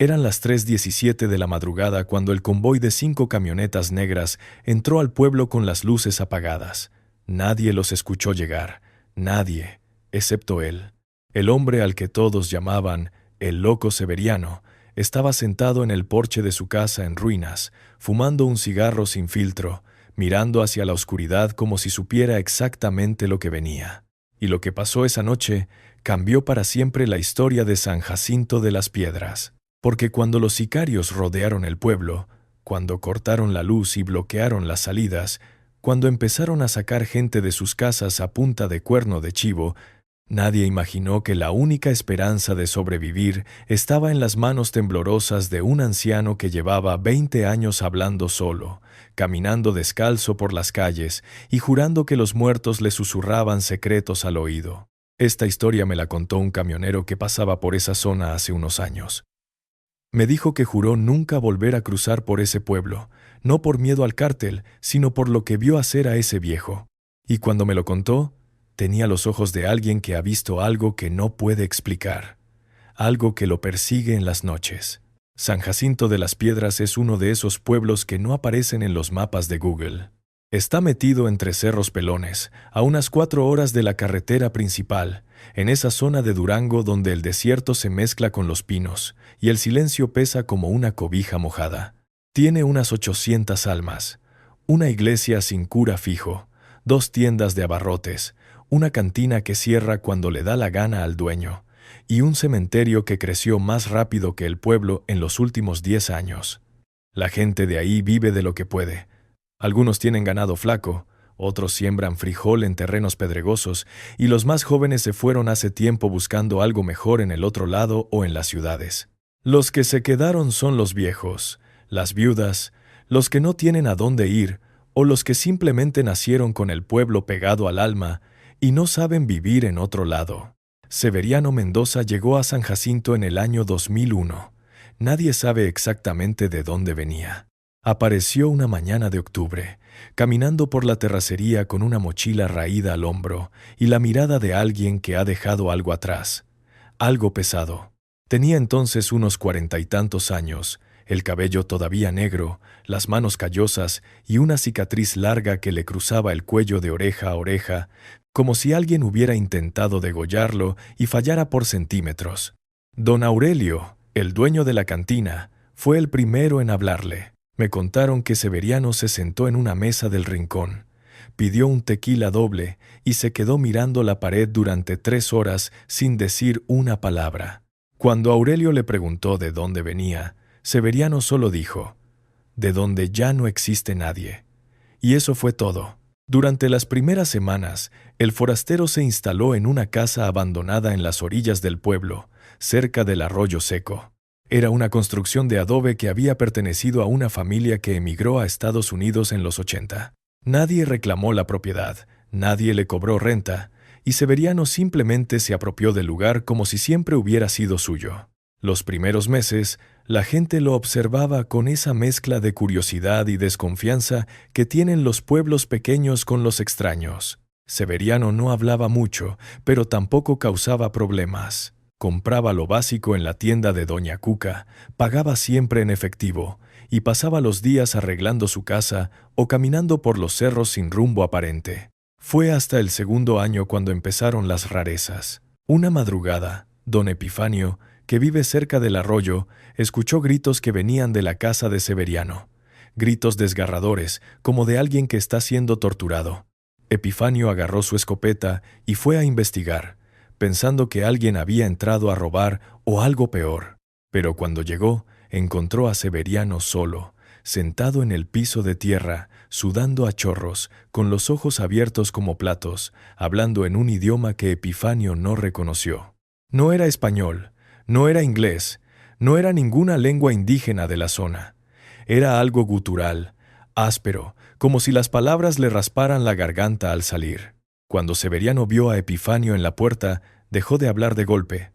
Eran las 3:17 de la madrugada cuando el convoy de 5 camionetas negras entró al pueblo con las luces apagadas. Nadie los escuchó llegar, nadie, excepto él. El hombre al que todos llamaban el loco Severiano estaba sentado en el porche de su casa en ruinas, fumando un cigarro sin filtro, mirando hacia la oscuridad como si supiera exactamente lo que venía. Y lo que pasó esa noche cambió para siempre la historia de San Jacinto de las Piedras. Porque cuando los sicarios rodearon el pueblo, cuando cortaron la luz y bloquearon las salidas, cuando empezaron a sacar gente de sus casas a punta de cuerno de chivo, nadie imaginó que la única esperanza de sobrevivir estaba en las manos temblorosas de un anciano que llevaba 20 años hablando solo, caminando descalzo por las calles y jurando que los muertos le susurraban secretos al oído. Esta historia me la contó un camionero que pasaba por esa zona hace unos años. Me dijo que juró nunca volver a cruzar por ese pueblo, no por miedo al cártel, sino por lo que vio hacer a ese viejo. Y cuando me lo contó, tenía los ojos de alguien que ha visto algo que no puede explicar, algo que lo persigue en las noches. San Jacinto de las Piedras es uno de esos pueblos que no aparecen en los mapas de Google. Está metido entre cerros pelones, a unas 4 horas de la carretera principal, en esa zona de Durango donde el desierto se mezcla con los pinos y el silencio pesa como una cobija mojada. Tiene unas 800 almas, una iglesia sin cura fijo, 2 tiendas de abarrotes, una cantina que cierra cuando le da la gana al dueño, y un cementerio que creció más rápido que el pueblo en los últimos 10 años. La gente de ahí vive de lo que puede. Algunos tienen ganado flaco, otros siembran frijol en terrenos pedregosos, y los más jóvenes se fueron hace tiempo buscando algo mejor en el otro lado o en las ciudades. Los que se quedaron son los viejos, las viudas, los que no tienen a dónde ir, o los que simplemente nacieron con el pueblo pegado al alma y no saben vivir en otro lado. Severiano Mendoza llegó a San Jacinto en el año 2001. Nadie sabe exactamente de dónde venía. Apareció una mañana de octubre, caminando por la terracería con una mochila raída al hombro y la mirada de alguien que ha dejado algo atrás, algo pesado. Tenía entonces unos 40 y tantos años, el cabello todavía negro, las manos callosas y una cicatriz larga que le cruzaba el cuello de oreja a oreja, como si alguien hubiera intentado degollarlo y fallara por centímetros. Don Aurelio, el dueño de la cantina, fue el primero en hablarle. Me contaron que Severiano se sentó en una mesa del rincón, pidió un tequila doble y se quedó mirando la pared durante 3 horas sin decir una palabra. Cuando Aurelio le preguntó de dónde venía, Severiano solo dijo, «De donde ya no existe nadie». Y eso fue todo. Durante las primeras semanas, el forastero se instaló en una casa abandonada en las orillas del pueblo, cerca del arroyo seco. Era una construcción de adobe que había pertenecido a una familia que emigró a Estados Unidos en los 80. Nadie reclamó la propiedad, nadie le cobró renta, y Severiano simplemente se apropió del lugar como si siempre hubiera sido suyo. Los primeros meses, la gente lo observaba con esa mezcla de curiosidad y desconfianza que tienen los pueblos pequeños con los extraños. Severiano no hablaba mucho, pero tampoco causaba problemas. Compraba lo básico en la tienda de Doña Cuca, pagaba siempre en efectivo y pasaba los días arreglando su casa o caminando por los cerros sin rumbo aparente. Fue hasta el 2.º año cuando empezaron las rarezas. Una madrugada, don Epifanio, que vive cerca del arroyo, escuchó gritos que venían de la casa de Severiano. Gritos desgarradores, como de alguien que está siendo torturado. Epifanio agarró su escopeta y fue a investigar, pensando que alguien había entrado a robar o algo peor. Pero cuando llegó, encontró a Severiano solo, sentado en el piso de tierra, sudando a chorros, con los ojos abiertos como platos, hablando en un idioma que Epifanio no reconoció. No era español, no era inglés, no era ninguna lengua indígena de la zona. Era algo gutural, áspero, como si las palabras le rasparan la garganta al salir. Cuando Severiano vio a Epifanio en la puerta, dejó de hablar de golpe.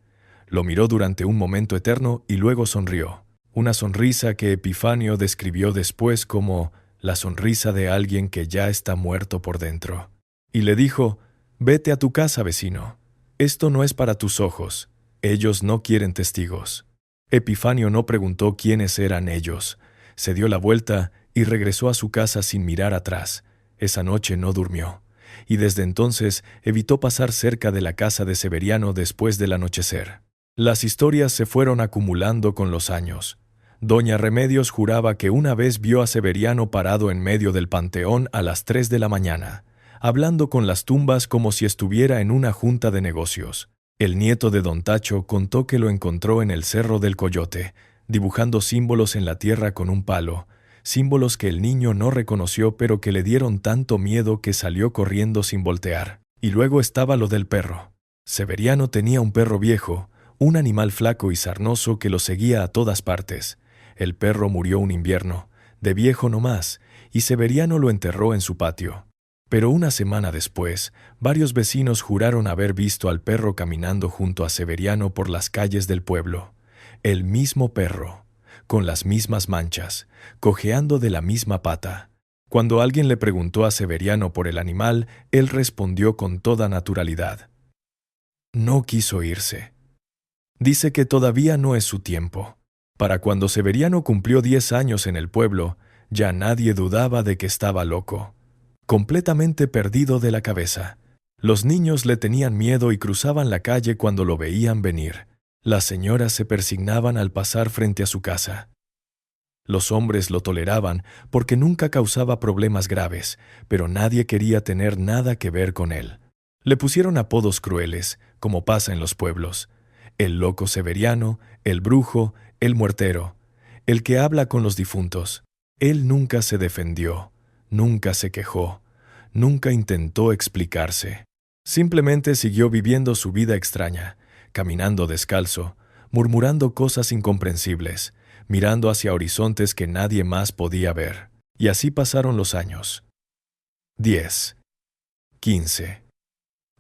Lo miró durante un momento eterno y luego sonrió. Una sonrisa que Epifanio describió después como la sonrisa de alguien que ya está muerto por dentro. Y le dijo, «Vete a tu casa, vecino. Esto no es para tus ojos. Ellos no quieren testigos». Epifanio no preguntó quiénes eran ellos. Se dio la vuelta y regresó a su casa sin mirar atrás. Esa noche no durmió, y desde entonces evitó pasar cerca de la casa de Severiano después del anochecer. Las historias se fueron acumulando con los años. Doña Remedios juraba que una vez vio a Severiano parado en medio del panteón a las 3 de la mañana, hablando con las tumbas como si estuviera en una junta de negocios. El nieto de don Tacho contó que lo encontró en el Cerro del Coyote, dibujando símbolos en la tierra con un palo, símbolos que el niño no reconoció pero que le dieron tanto miedo que salió corriendo sin voltear. Y luego estaba lo del perro. Severiano tenía un perro viejo, un animal flaco y sarnoso que lo seguía a todas partes. El perro murió un invierno, de viejo no más, y Severiano lo enterró en su patio. Pero una semana después, varios vecinos juraron haber visto al perro caminando junto a Severiano por las calles del pueblo. El mismo perro, con las mismas manchas, cojeando de la misma pata. Cuando alguien le preguntó a Severiano por el animal, él respondió con toda naturalidad. No quiso irse. Dice que todavía no es su tiempo. Para cuando Severiano cumplió 10 años en el pueblo, ya nadie dudaba de que estaba loco, completamente perdido de la cabeza. Los niños le tenían miedo y cruzaban la calle cuando lo veían venir. Las señoras se persignaban al pasar frente a su casa. Los hombres lo toleraban porque nunca causaba problemas graves, pero nadie quería tener nada que ver con él. Le pusieron apodos crueles, como pasa en los pueblos. El loco Severiano, el brujo, el muertero, el que habla con los difuntos. Él nunca se defendió, nunca se quejó, nunca intentó explicarse. Simplemente siguió viviendo su vida extraña, caminando descalzo, murmurando cosas incomprensibles, mirando hacia horizontes que nadie más podía ver. Y así pasaron los años. 10, 15,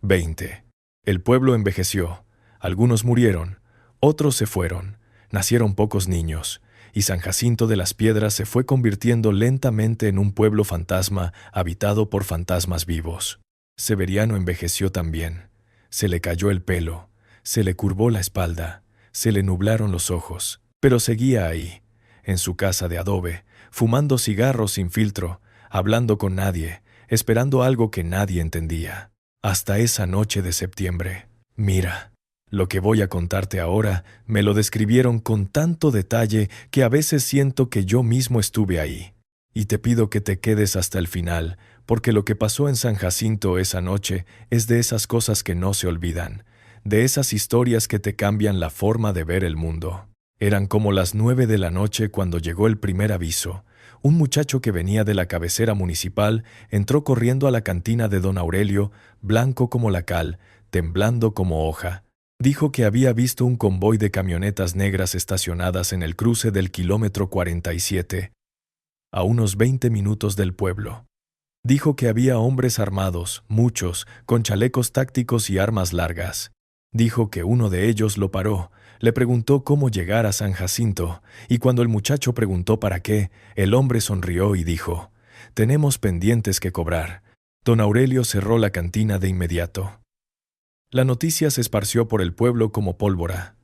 20. El pueblo envejeció. Algunos murieron, otros se fueron, nacieron pocos niños, y San Jacinto de las Piedras se fue convirtiendo lentamente en un pueblo fantasma habitado por fantasmas vivos. Severiano envejeció también. Se le cayó el pelo, se le curvó la espalda, se le nublaron los ojos, pero seguía ahí, en su casa de adobe, fumando cigarros sin filtro, hablando con nadie, esperando algo que nadie entendía. Hasta esa noche de septiembre. Mira. Lo que voy a contarte ahora me lo describieron con tanto detalle que a veces siento que yo mismo estuve ahí. Y te pido que te quedes hasta el final, porque lo que pasó en San Jacinto esa noche es de esas cosas que no se olvidan, de esas historias que te cambian la forma de ver el mundo. Eran como las 9 de la noche cuando llegó el primer aviso. Un muchacho que venía de la cabecera municipal entró corriendo a la cantina de don Aurelio, blanco como la cal, temblando como hoja. Dijo que había visto un convoy de camionetas negras estacionadas en el cruce del kilómetro 47, a unos 20 minutos del pueblo. Dijo que había hombres armados, muchos, con chalecos tácticos y armas largas. Dijo que uno de ellos lo paró, le preguntó cómo llegar a San Jacinto, y cuando el muchacho preguntó para qué, el hombre sonrió y dijo: «Tenemos pendientes que cobrar». Don Aurelio cerró la cantina de inmediato. La noticia se esparció por el pueblo como pólvora.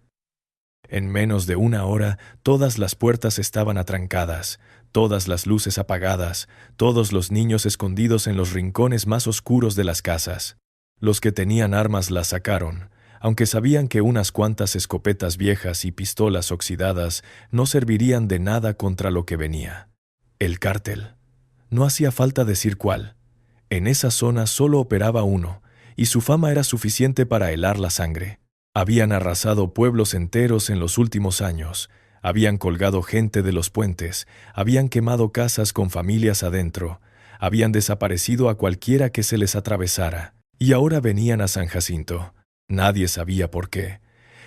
En menos de una hora, todas las puertas estaban atrancadas, todas las luces apagadas, todos los niños escondidos en los rincones más oscuros de las casas. Los que tenían armas las sacaron, aunque sabían que unas cuantas escopetas viejas y pistolas oxidadas no servirían de nada contra lo que venía. El cártel. No hacía falta decir cuál. En esa zona solo operaba uno, y su fama era suficiente para helar la sangre. Habían arrasado pueblos enteros en los últimos años, habían colgado gente de los puentes, habían quemado casas con familias adentro, habían desaparecido a cualquiera que se les atravesara, y ahora venían a San Jacinto. Nadie sabía por qué.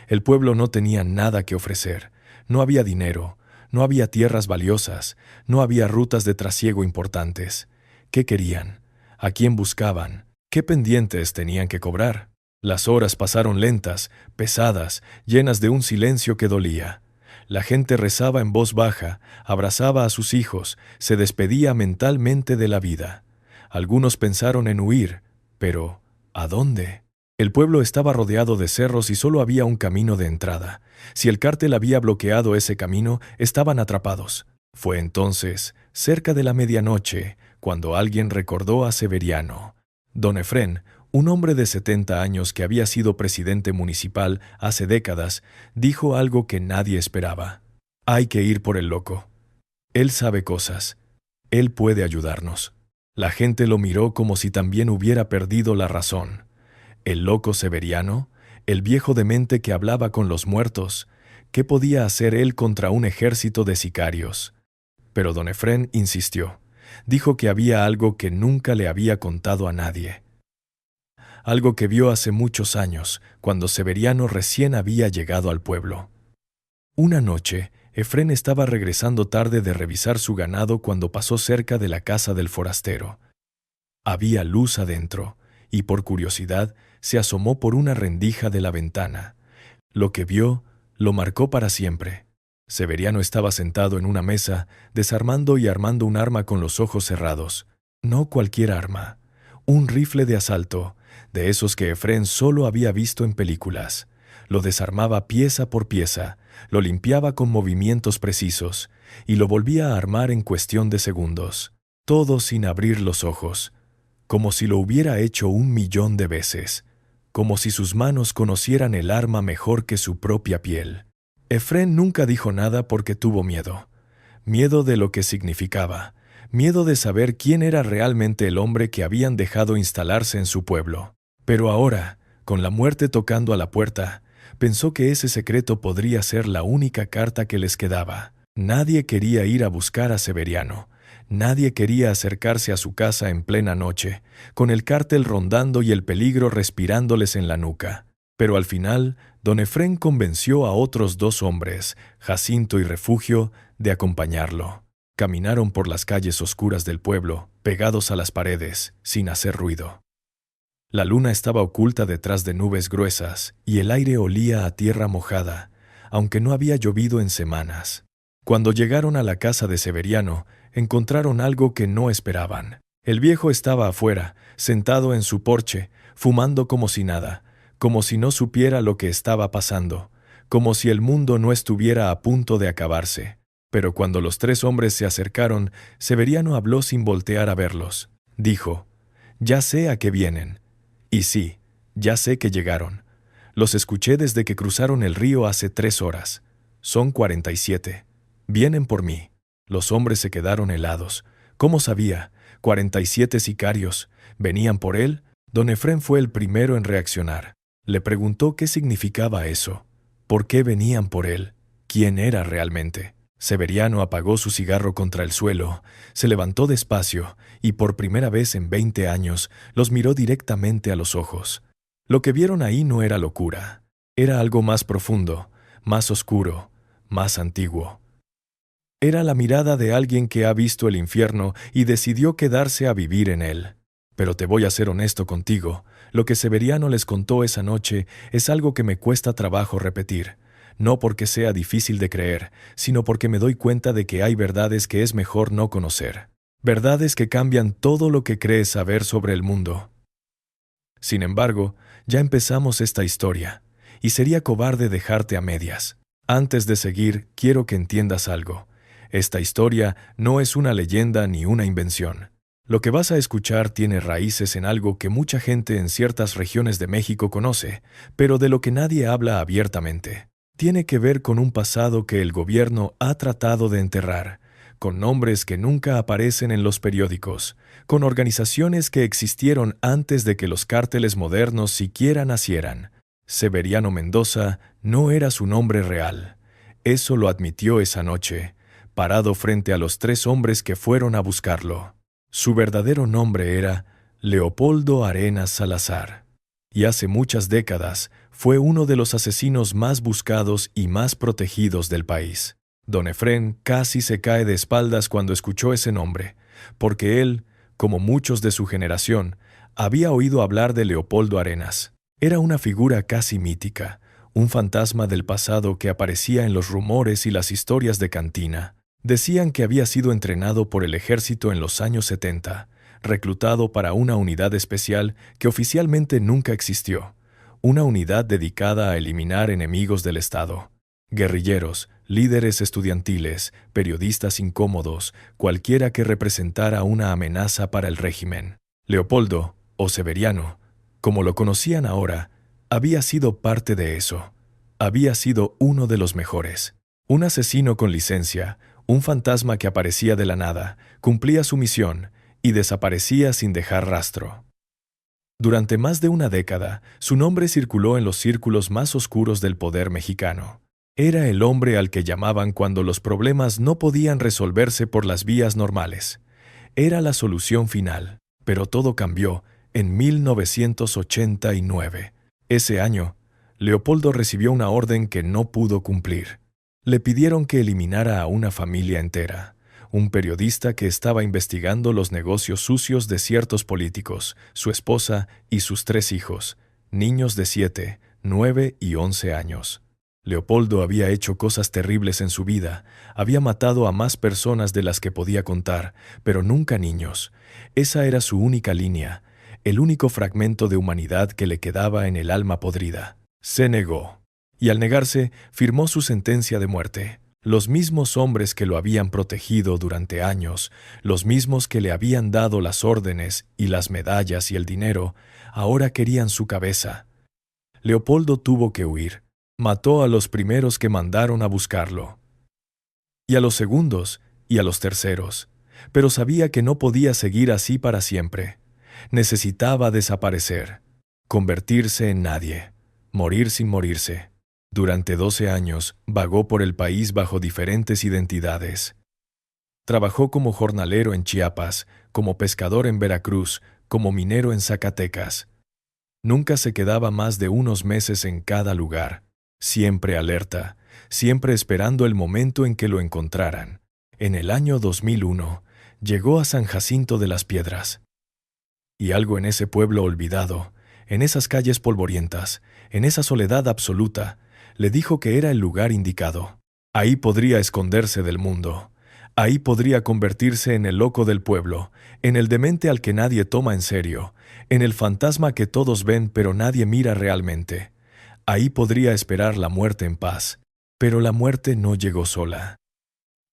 El pueblo no tenía nada que ofrecer, no había dinero, no había tierras valiosas, no había rutas de trasiego importantes. ¿Qué querían? ¿A quién buscaban? ¿Qué pendientes tenían que cobrar? Las horas pasaron lentas, pesadas, llenas de un silencio que dolía. La gente rezaba en voz baja, abrazaba a sus hijos, se despedía mentalmente de la vida. Algunos pensaron en huir, pero ¿a dónde? El pueblo estaba rodeado de cerros y solo había un camino de entrada. Si el cártel había bloqueado ese camino, estaban atrapados. Fue entonces, cerca de la medianoche, cuando alguien recordó a Severiano. Don Efrén, un hombre de 70 años que había sido presidente municipal hace décadas, dijo algo que nadie esperaba. Hay que ir por el loco. Él sabe cosas. Él puede ayudarnos. La gente lo miró como si también hubiera perdido la razón. El loco Severiano, el viejo demente que hablaba con los muertos, ¿qué podía hacer él contra un ejército de sicarios? Pero don Efrén insistió. Dijo que había algo que nunca le había contado a nadie. Algo que vio hace muchos años, cuando Severiano recién había llegado al pueblo. Una noche, Efrén estaba regresando tarde de revisar su ganado cuando pasó cerca de la casa del forastero. Había luz adentro, y por curiosidad se asomó por una rendija de la ventana. Lo que vio lo marcó para siempre. Severiano estaba sentado en una mesa, desarmando y armando un arma con los ojos cerrados. No cualquier arma, un rifle de asalto, de esos que Efrén solo había visto en películas. Lo desarmaba pieza por pieza, lo limpiaba con movimientos precisos, y lo volvía a armar en cuestión de segundos, todo sin abrir los ojos, como si lo hubiera hecho 1.000.000 de veces, como si sus manos conocieran el arma mejor que su propia piel. Efrén nunca dijo nada porque tuvo miedo. Miedo de lo que significaba, miedo de saber quién era realmente el hombre que habían dejado instalarse en su pueblo. Pero ahora, con la muerte tocando a la puerta, pensó que ese secreto podría ser la única carta que les quedaba. Nadie quería ir a buscar a Severiano. Nadie quería acercarse a su casa en plena noche, con el cártel rondando y el peligro respirándoles en la nuca. Pero al final, don Efrén convenció a otros 2 hombres, Jacinto y Refugio, de acompañarlo. Caminaron por las calles oscuras del pueblo, pegados a las paredes, sin hacer ruido. La luna estaba oculta detrás de nubes gruesas y el aire olía a tierra mojada, aunque no había llovido en semanas. Cuando llegaron a la casa de Severiano, encontraron algo que no esperaban. El viejo estaba afuera, sentado en su porche, fumando como si nada, como si no supiera lo que estaba pasando, como si el mundo no estuviera a punto de acabarse. Pero cuando los 3 hombres se acercaron, Severiano habló sin voltear a verlos. Dijo: «Ya sé a qué vienen». Y sí, ya sé que llegaron. Los escuché desde que cruzaron el río hace 3 horas. Son 47. Vienen por mí. Los hombres se quedaron helados. ¿Cómo sabía? 47 sicarios. ¿Venían por él? Don Efrén fue el primero en reaccionar. Le preguntó qué significaba eso. ¿Por qué venían por él? ¿Quién era realmente? Severiano apagó su cigarro contra el suelo, se levantó despacio y por primera vez en 20 años los miró directamente a los ojos. Lo que vieron ahí no era locura, era algo más profundo, más oscuro, más antiguo. Era la mirada de alguien que ha visto el infierno y decidió quedarse a vivir en él. Pero te voy a ser honesto contigo, lo que Severiano les contó esa noche es algo que me cuesta trabajo repetir. No porque sea difícil de creer, sino porque me doy cuenta de que hay verdades que es mejor no conocer. Verdades que cambian todo lo que crees saber sobre el mundo. Sin embargo, ya empezamos esta historia, y sería cobarde dejarte a medias. Antes de seguir, quiero que entiendas algo. Esta historia no es una leyenda ni una invención. Lo que vas a escuchar tiene raíces en algo que mucha gente en ciertas regiones de México conoce, pero de lo que nadie habla abiertamente. Tiene que ver con un pasado que el gobierno ha tratado de enterrar, con nombres que nunca aparecen en los periódicos, con organizaciones que existieron antes de que los cárteles modernos siquiera nacieran. Severiano Mendoza no era su nombre real. Eso lo admitió esa noche, parado frente a los 3 hombres que fueron a buscarlo. Su verdadero nombre era Leopoldo Arenas Salazar. Y hace muchas décadas fue uno de los asesinos más buscados y más protegidos del país. Don Efrén casi se cae de espaldas cuando escuchó ese nombre, porque él, como muchos de su generación, había oído hablar de Leopoldo Arenas. Era una figura casi mítica, un fantasma del pasado que aparecía en los rumores y las historias de cantina. Decían que había sido entrenado por el ejército en los años 70, reclutado para una unidad especial que oficialmente nunca existió, una unidad dedicada a eliminar enemigos del Estado. Guerrilleros, líderes estudiantiles, periodistas incómodos, cualquiera que representara una amenaza para el régimen. Leopoldo, o Severiano, como lo conocían ahora, había sido parte de eso. Había sido uno de los mejores. Un asesino con licencia, un fantasma que aparecía de la nada, cumplía su misión y desaparecía sin dejar rastro. Durante más de una década, su nombre circuló en los círculos más oscuros del poder mexicano. Era el hombre al que llamaban cuando los problemas no podían resolverse por las vías normales. Era la solución final, pero todo cambió en 1989. Ese año, Leopoldo recibió una orden que no pudo cumplir. Le pidieron que eliminara a una familia entera. Un periodista que estaba investigando los negocios sucios de ciertos políticos, su esposa y sus 3 hijos, niños de 7, 9 y 11 años. Leopoldo había hecho cosas terribles en su vida, había matado a más personas de las que podía contar, pero nunca niños. Esa era su única línea, el único fragmento de humanidad que le quedaba en el alma podrida. Se negó, y al negarse, firmó su sentencia de muerte. Los mismos hombres que lo habían protegido durante años, los mismos que le habían dado las órdenes y las medallas y el dinero, ahora querían su cabeza. Leopoldo tuvo que huir. Mató a los primeros que mandaron a buscarlo, y a los segundos, y a los terceros, pero sabía que no podía seguir así para siempre. Necesitaba desaparecer, convertirse en nadie, morir sin morirse. Durante 12 años, vagó por el país bajo diferentes identidades. Trabajó como jornalero en Chiapas, como pescador en Veracruz, como minero en Zacatecas. Nunca se quedaba más de unos meses en cada lugar. Siempre alerta, siempre esperando el momento en que lo encontraran. En el año 2001, llegó a San Jacinto de las Piedras. Y algo en ese pueblo olvidado, en esas calles polvorientas, en esa soledad absoluta, le dijo que era el lugar indicado. Ahí podría esconderse del mundo. Ahí podría convertirse en el loco del pueblo, en el demente al que nadie toma en serio, en el fantasma que todos ven pero nadie mira realmente. Ahí podría esperar la muerte en paz, pero la muerte no llegó sola.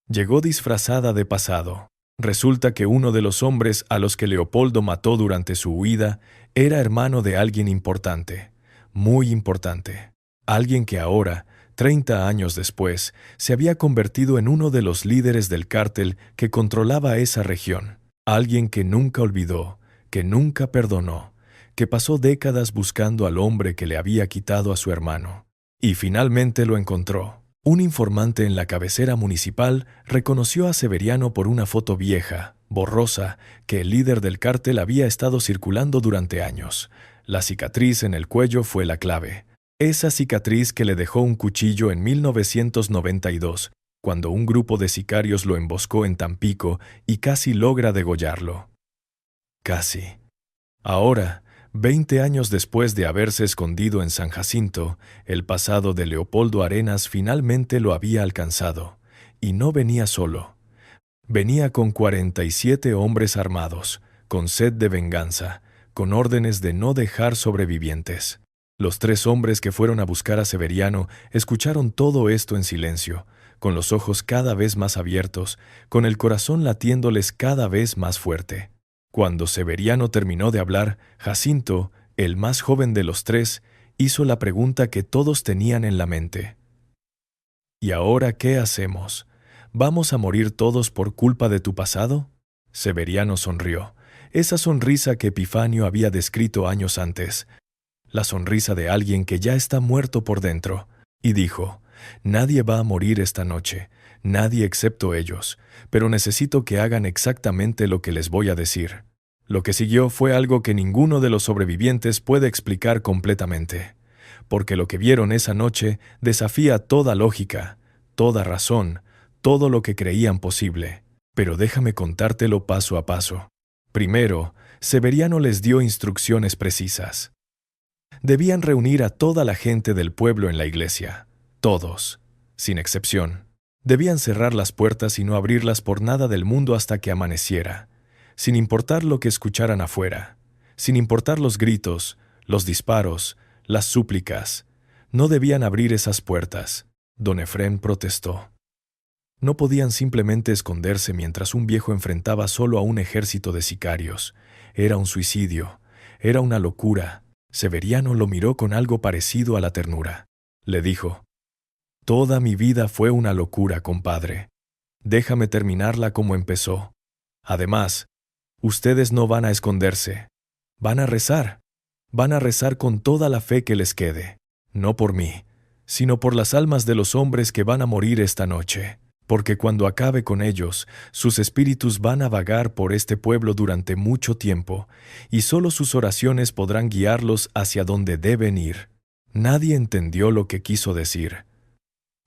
Llegó disfrazada de pasado. Resulta que uno de los hombres a los que Leopoldo mató durante su huida era hermano de alguien importante, muy importante. Alguien que ahora, 30 años después, se había convertido en uno de los líderes del cártel que controlaba esa región. Alguien que nunca olvidó, que nunca perdonó, que pasó décadas buscando al hombre que le había quitado a su hermano. Y finalmente lo encontró. Un informante en la cabecera municipal reconoció a Severiano por una foto vieja, borrosa, que el líder del cártel había estado circulando durante años. La cicatriz en el cuello fue la clave. Esa cicatriz que le dejó un cuchillo en 1992, cuando un grupo de sicarios lo emboscó en Tampico y casi logra degollarlo. Casi. Ahora, 20 años después de haberse escondido en San Jacinto, el pasado de Leopoldo Arenas finalmente lo había alcanzado. Y no venía solo. Venía con 47 hombres armados, con sed de venganza, con órdenes de no dejar sobrevivientes. Los 3 hombres que fueron a buscar a Severiano escucharon todo esto en silencio, con los ojos cada vez más abiertos, con el corazón latiéndoles cada vez más fuerte. Cuando Severiano terminó de hablar, Jacinto, el más joven de los 3, hizo la pregunta que todos tenían en la mente. ¿Y ahora qué hacemos? ¿Vamos a morir todos por culpa de tu pasado? Severiano sonrió, esa sonrisa que Epifanio había descrito años antes, la sonrisa de alguien que ya está muerto por dentro, y dijo: «Nadie va a morir esta noche, nadie excepto ellos, pero necesito que hagan exactamente lo que les voy a decir». Lo que siguió fue algo que ninguno de los sobrevivientes puede explicar completamente, porque lo que vieron esa noche desafía toda lógica, toda razón, todo lo que creían posible. Pero déjame contártelo paso a paso. Primero, Severiano les dio instrucciones precisas. Debían reunir a toda la gente del pueblo en la iglesia, todos, sin excepción. Debían cerrar las puertas y no abrirlas por nada del mundo hasta que amaneciera, sin importar lo que escucharan afuera, sin importar los gritos, los disparos, las súplicas. No debían abrir esas puertas. Don Efrén protestó. No podían simplemente esconderse mientras un viejo enfrentaba solo a un ejército de sicarios. Era un suicidio. Era una locura. Severiano lo miró con algo parecido a la ternura. Le dijo: «Toda mi vida fue una locura, compadre. Déjame terminarla como empezó. Además, ustedes no van a esconderse. Van a rezar. Van a rezar con toda la fe que les quede. No por mí, sino por las almas de los hombres que van a morir esta noche. Porque cuando acabe con ellos, sus espíritus van a vagar por este pueblo durante mucho tiempo, y solo sus oraciones podrán guiarlos hacia donde deben ir». Nadie entendió lo que quiso decir,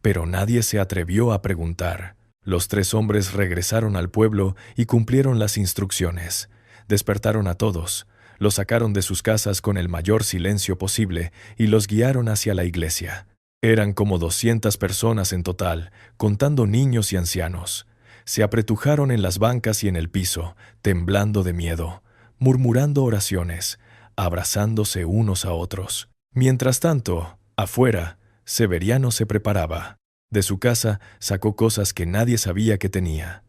pero nadie se atrevió a preguntar. Los 3 hombres regresaron al pueblo y cumplieron las instrucciones. Despertaron a todos, los sacaron de sus casas con el mayor silencio posible y los guiaron hacia la iglesia. Eran como 200 personas en total, contando niños y ancianos. Se apretujaron en las bancas y en el piso, temblando de miedo, murmurando oraciones, abrazándose unos a otros. Mientras tanto, afuera, Severiano se preparaba. De su casa sacó cosas que nadie sabía que tenía.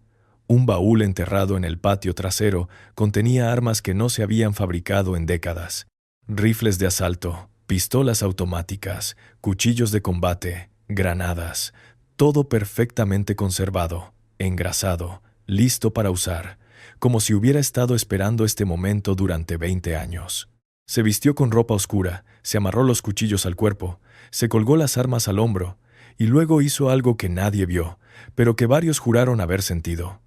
Un baúl enterrado en el patio trasero contenía armas que no se habían fabricado en décadas. Rifles de asalto, pistolas automáticas, cuchillos de combate, granadas, todo perfectamente conservado, engrasado, listo para usar, como si hubiera estado esperando este momento durante 20 años. Se vistió con ropa oscura, se amarró los cuchillos al cuerpo, se colgó las armas al hombro, y luego hizo algo que nadie vio, pero que varios juraron haber sentido.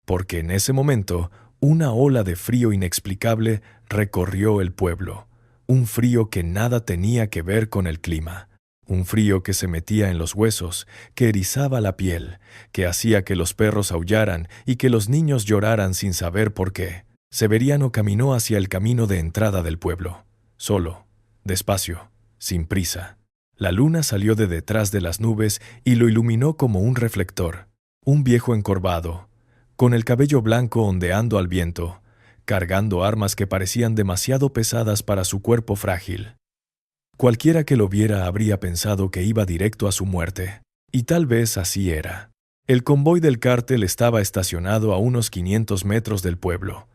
Porque en ese momento, una ola de frío inexplicable recorrió el pueblo. Un frío que nada tenía que ver con el clima. Un frío que se metía en los huesos, que erizaba la piel, que hacía que los perros aullaran y que los niños lloraran sin saber por qué. Severiano caminó hacia el camino de entrada del pueblo, solo, despacio, sin prisa. La luna salió de detrás de las nubes y lo iluminó como un reflector. Un viejo encorvado, con el cabello blanco ondeando al viento, cargando armas que parecían demasiado pesadas para su cuerpo frágil. Cualquiera que lo viera habría pensado que iba directo a su muerte, y tal vez así era. El convoy del cártel estaba estacionado a unos 500 metros del pueblo.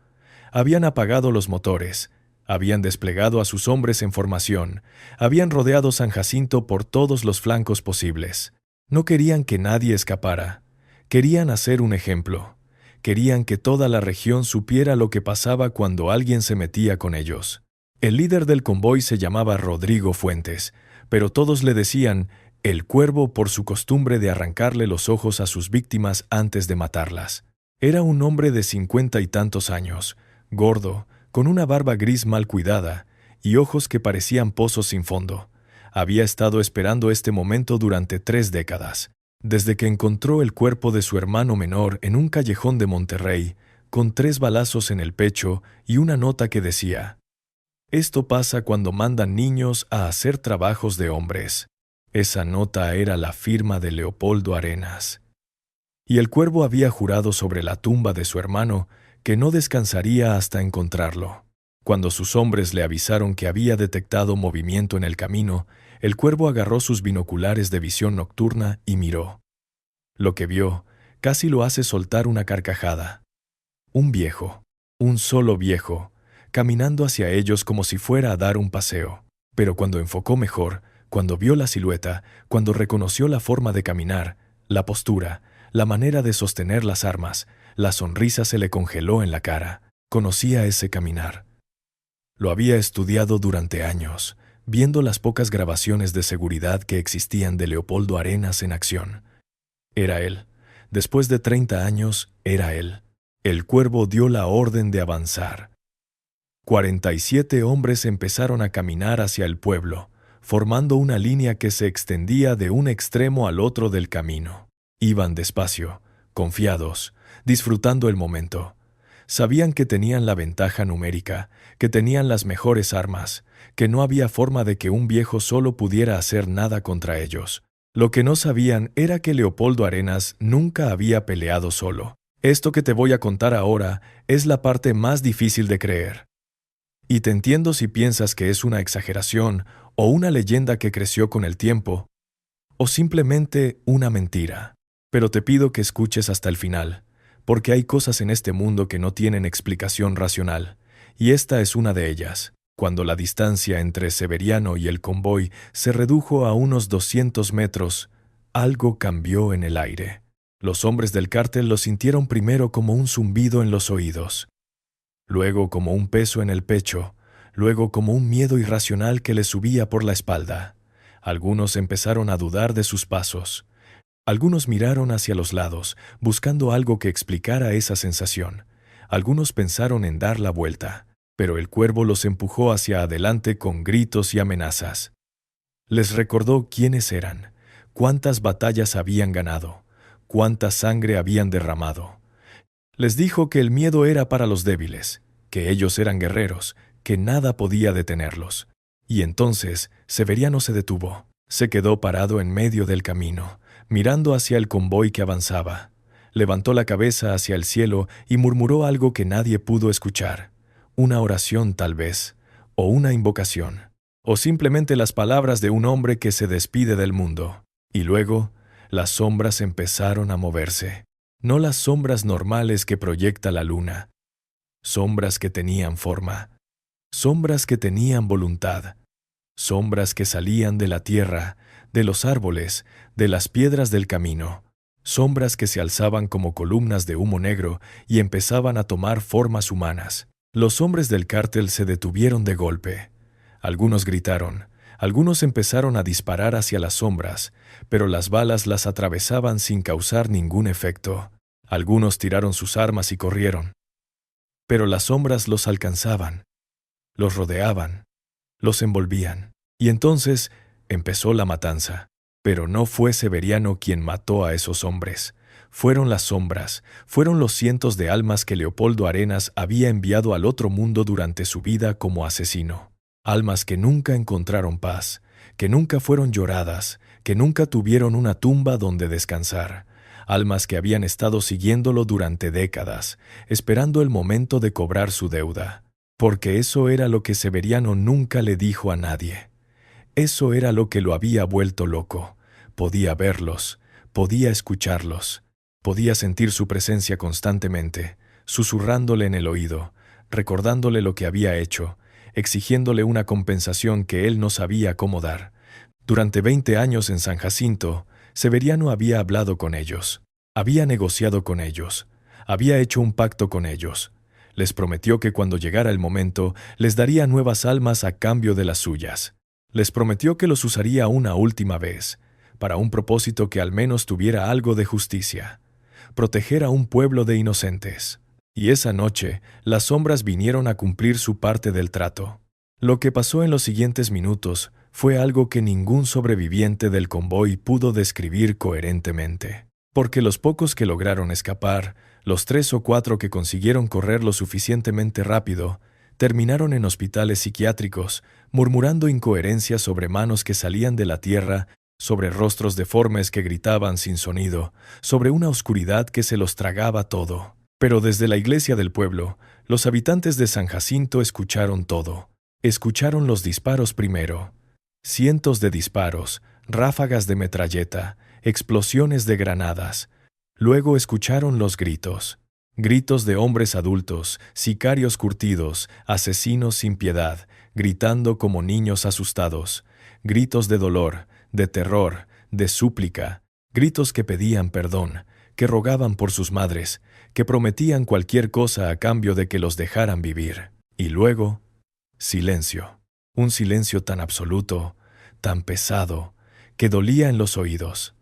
Habían apagado los motores, habían desplegado a sus hombres en formación, habían rodeado San Jacinto por todos los flancos posibles. No querían que nadie escapara, querían hacer un ejemplo, querían que toda la región supiera lo que pasaba cuando alguien se metía con ellos. El líder del convoy se llamaba Rodrigo Fuentes, pero todos le decían «el Cuervo» por su costumbre de arrancarle los ojos a sus víctimas antes de matarlas. Era un hombre de 50 y tantos años, gordo, con una barba gris mal cuidada y ojos que parecían pozos sin fondo. Había estado esperando este momento durante 3 décadas, desde que encontró el cuerpo de su hermano menor en un callejón de Monterrey, con 3 balazos en el pecho y una nota que decía: «Esto pasa cuando mandan niños a hacer trabajos de hombres». Esa nota era la firma de Leopoldo Arenas. Y el Cuervo había jurado sobre la tumba de su hermano que no descansaría hasta encontrarlo. Cuando sus hombres le avisaron que había detectado movimiento en el camino, el Cuervo agarró sus binoculares de visión nocturna y miró. Lo que vio casi lo hace soltar una carcajada. Un viejo, un solo viejo, caminando hacia ellos como si fuera a dar un paseo. Pero cuando enfocó mejor, cuando vio la silueta, cuando reconoció la forma de caminar, la postura, la manera de sostener las armas, la sonrisa se le congeló en la cara. Conocía ese caminar. Lo había estudiado durante años, viendo las pocas grabaciones de seguridad que existían de Leopoldo Arenas en acción. Era él. Después de 30 años, era él. El Cuervo dio la orden de avanzar. 47 hombres empezaron a caminar hacia el pueblo, formando una línea que se extendía de un extremo al otro del camino. Iban despacio, confiados, disfrutando el momento. Sabían que tenían la ventaja numérica, que tenían las mejores armas, que no había forma de que un viejo solo pudiera hacer nada contra ellos. Lo que no sabían era que Leopoldo Arenas nunca había peleado solo. Esto que te voy a contar ahora es la parte más difícil de creer. Y te entiendo si piensas que es una exageración o una leyenda que creció con el tiempo, o simplemente una mentira. Pero te pido que escuches hasta el final, porque hay cosas en este mundo que no tienen explicación racional, y esta es una de ellas. Cuando la distancia entre Severiano y el convoy se redujo a unos 200 metros, algo cambió en el aire. Los hombres del cártel lo sintieron primero como un zumbido en los oídos, luego como un peso en el pecho, luego como un miedo irracional que les subía por la espalda. Algunos empezaron a dudar de sus pasos. Algunos miraron hacia los lados, buscando algo que explicara esa sensación. Algunos pensaron en dar la vuelta, pero el cuervo los empujó hacia adelante con gritos y amenazas. Les recordó quiénes eran, cuántas batallas habían ganado, cuánta sangre habían derramado. Les dijo que el miedo era para los débiles, que ellos eran guerreros, que nada podía detenerlos. Y entonces Severiano se detuvo. Se quedó parado en medio del camino, mirando hacia el convoy que avanzaba. Levantó la cabeza hacia el cielo y murmuró algo que nadie pudo escuchar. Una oración tal vez, o una invocación, o simplemente las palabras de un hombre que se despide del mundo. Y luego, las sombras empezaron a moverse. No las sombras normales que proyecta la luna. Sombras que tenían forma. Sombras que tenían voluntad. Sombras que salían de la tierra, de los árboles, de las piedras del camino. Sombras que se alzaban como columnas de humo negro y empezaban a tomar formas humanas. Los hombres del cártel se detuvieron de golpe. Algunos gritaron, algunos empezaron a disparar hacia las sombras, pero las balas las atravesaban sin causar ningún efecto. Algunos tiraron sus armas y corrieron. Pero las sombras los alcanzaban, los rodeaban, los envolvían. Y entonces empezó la matanza. Pero no fue Severiano quien mató a esos hombres. Fueron las sombras, fueron los cientos de almas que Leopoldo Arenas había enviado al otro mundo durante su vida como asesino. Almas que nunca encontraron paz, que nunca fueron lloradas, que nunca tuvieron una tumba donde descansar. Almas que habían estado siguiéndolo durante décadas, esperando el momento de cobrar su deuda. Porque eso era lo que Severiano nunca le dijo a nadie. Eso era lo que lo había vuelto loco. Podía verlos, podía escucharlos, podía sentir su presencia constantemente, susurrándole en el oído, recordándole lo que había hecho, exigiéndole una compensación que él no sabía cómo dar. Durante 20 años en San Jacinto, Severiano había hablado con ellos, había negociado con ellos, había hecho un pacto con ellos. Les prometió que cuando llegara el momento, les daría nuevas almas a cambio de las suyas. Les prometió que los usaría una última vez, para un propósito que al menos tuviera algo de justicia, proteger a un pueblo de inocentes. Y esa noche, las sombras vinieron a cumplir su parte del trato. Lo que pasó en los siguientes minutos fue algo que ningún sobreviviente del convoy pudo describir coherentemente. Porque los pocos que lograron escapar, los 3 o 4 que consiguieron correr lo suficientemente rápido, terminaron en hospitales psiquiátricos, murmurando incoherencias sobre manos que salían de la tierra, sobre rostros deformes que gritaban sin sonido, sobre una oscuridad que se los tragaba todo. Pero desde la iglesia del pueblo, los habitantes de San Jacinto escucharon todo. Escucharon los disparos primero. Cientos de disparos, ráfagas de metralleta, explosiones de granadas. Luego escucharon los gritos. Gritos de hombres adultos, sicarios curtidos, asesinos sin piedad, gritando como niños asustados. Gritos de dolor, de terror, de súplica. Gritos que pedían perdón, que rogaban por sus madres, que prometían cualquier cosa a cambio de que los dejaran vivir. Y luego, silencio. Un silencio tan absoluto, tan pesado, que dolía en los oídos.